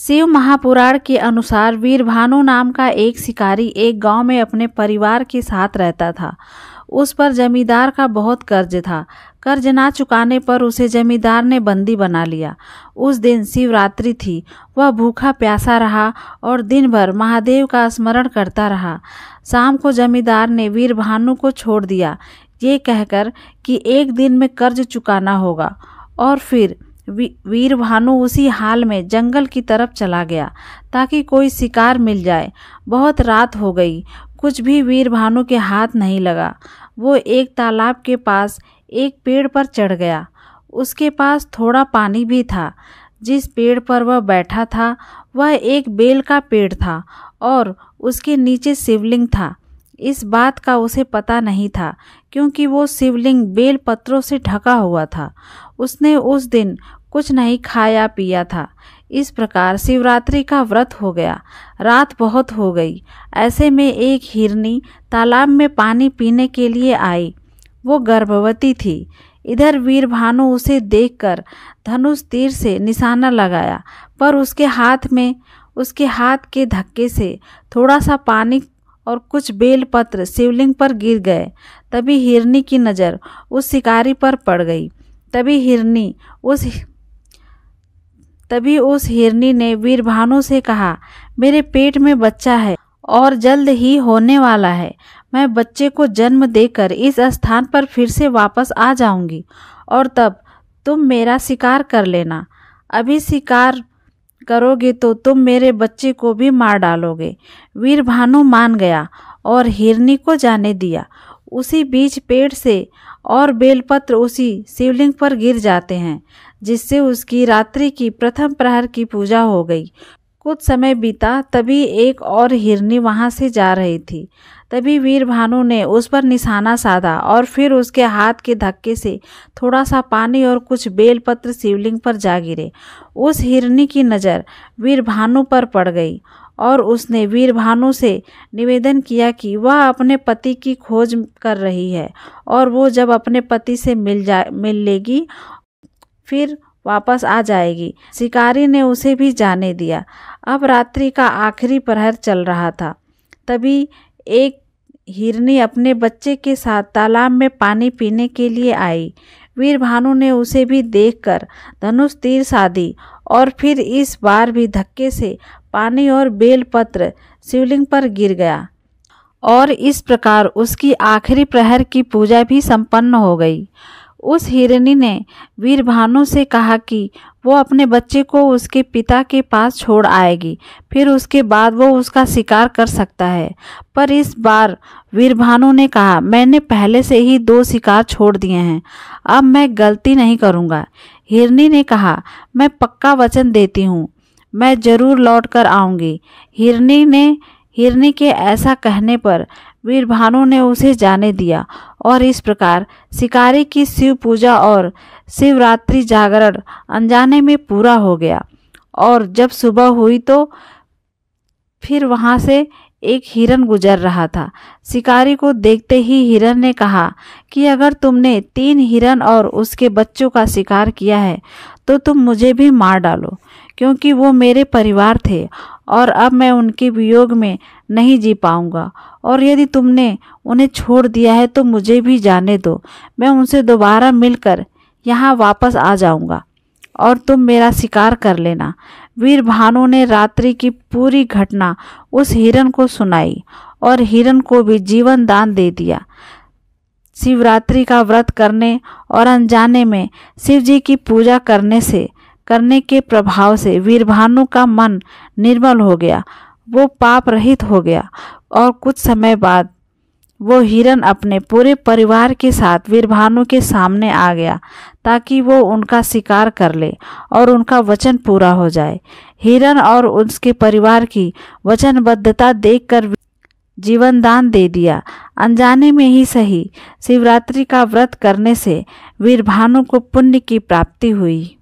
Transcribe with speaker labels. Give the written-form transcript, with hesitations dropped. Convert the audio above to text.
Speaker 1: शिव महापुराण के अनुसार वीरभानु नाम का एक शिकारी एक गांव में अपने परिवार के साथ रहता था। उस पर जमींदार का बहुत कर्ज था। कर्ज ना चुकाने पर उसे जमींदार ने बंदी बना लिया। उस दिन शिवरात्रि थी। वह भूखा प्यासा रहा और दिन भर महादेव का स्मरण करता रहा। शाम को जमींदार ने वीरभानु को छोड़ दिया, ये कहकर कि एक दिन में कर्ज चुकाना होगा। और फिर वीरभानु उसी हाल में जंगल की तरफ चला गया ताकि कोई शिकार मिल जाए। बहुत रात हो गई, कुछ भी वीरभानु के हाथ नहीं लगा। वो एक तालाब के पास एक पेड़ पर चढ़ गया। उसके पास थोड़ा पानी भी था। जिस पेड़ पर वह बैठा था वह एक बेल का पेड़ था और उसके नीचे शिवलिंग था। इस बात का उसे पता नहीं था क्योंकि वो शिवलिंग बेल पत्रों से ढका हुआ था। उसने उस दिन कुछ नहीं खाया पिया था। इस प्रकार शिवरात्रि का व्रत हो गया। रात बहुत हो गई। ऐसे में एक हिरनी तालाब में पानी पीने के लिए आई। वो गर्भवती थी। इधर वीरभानु उसे देखकर धनुष तीर से निशाना लगाया, पर उसके हाथ के धक्के से थोड़ा सा पानी और कुछ बेलपत्र शिवलिंग पर गिर गए। तभी हिरनी की नज़र उस शिकारी पर पड़ गई। तभी उस हिरनी ने वीरभानु से कहा, मेरे पेट में बच्चा है और जल्द ही होने वाला है। मैं बच्चे को जन्म देकर इस स्थान पर फिर से वापस आ जाऊंगी और तब तुम मेरा शिकार कर लेना। अभी शिकार करोगे तो तुम मेरे बच्चे को भी मार डालोगे। वीरभानु मान गया और हिरनी को जाने दिया। उसी बीच पेड़ से और बेलपत्र उसी शिवलिंग पर गिर जाते हैं, जिससे उसकी रात्रि की प्रथम प्रहर की पूजा हो गई। कुछ समय बीता, तभी एक और हिरनी वहां से जा रही थी। तभी वीरभानु ने उस पर निशाना साधा और फिर उसके हाथ के धक्के से थोड़ा सा पानी और कुछ बेलपत्र शिवलिंग पर जा गिरे। उस हिरनी की नज़र वीरभानु पर पड़ गई और उसने वीरभानु से निवेदन किया कि वह अपने पति की खोज कर रही है और वो जब अपने पति से मिल लेगी फिर वापस आ जाएगी। शिकारी ने उसे भी जाने दिया। अब रात्रि का आखिरी प्रहर चल रहा था। तभी एक हिरनी अपने बच्चे के साथ तालाब में पानी पीने के लिए आई। वीरभानु ने उसे भी देखकर धनुष तीर साधी और फिर इस बार भी धक्के से पानी और बेलपत्र शिवलिंग पर गिर गया और इस प्रकार उसकी आखिरी प्रहर की पूजा भी संपन्न हो गई। उस हिरनी ने वीरभानु से कहा कि वो अपने बच्चे को उसके पिता के पास छोड़ आएगी, फिर उसके बाद वो उसका शिकार कर सकता है। पर इस बार वीरभानु ने कहा, मैंने पहले से ही 2 शिकार छोड़ दिए हैं, अब मैं गलती नहीं करूँगा। हिरनी ने कहा, मैं पक्का वचन देती हूँ, मैं जरूर लौट कर आऊँगी। हिरनी के ऐसा कहने पर वीरभानु ने उसे जाने दिया और इस प्रकार शिकारी की शिव पूजा और शिवरात्रि जागरण अनजाने में पूरा हो गया। और जब सुबह हुई तो फिर वहां से एक हिरन गुजर रहा था। शिकारी को देखते ही हिरन ने कहा कि अगर तुमने 3 हिरन और उसके बच्चों का शिकार किया है तो तुम मुझे भी मार डालो, क्योंकि वो मेरे परिवार थे और अब मैं उनके वियोग में नहीं जी पाऊंगा। और यदि तुमने उन्हें छोड़ दिया है तो मुझे भी जाने दो, मैं उनसे दोबारा मिलकर यहाँ वापस आ जाऊंगा और तुम मेरा शिकार कर लेना। वीरभानु ने रात्रि की पूरी घटना उस हिरन को सुनाई और हिरन को भी जीवन दान दे दिया। शिवरात्रि का व्रत करने और अनजाने में शिव जी की पूजा करने के प्रभाव से वीरभानु का मन निर्मल हो गया। वो पाप रहित हो गया और कुछ समय बाद वो हिरन अपने पूरे परिवार के साथ वीरभानु के सामने आ गया ताकि वो उनका शिकार कर ले और उनका वचन पूरा हो जाए। हिरन और उसके परिवार की वचनबद्धता देखकर जीवन दान दे दिया। अनजाने में ही सही, शिवरात्रि का व्रत करने से वीरभानु को पुण्य की प्राप्ति हुई।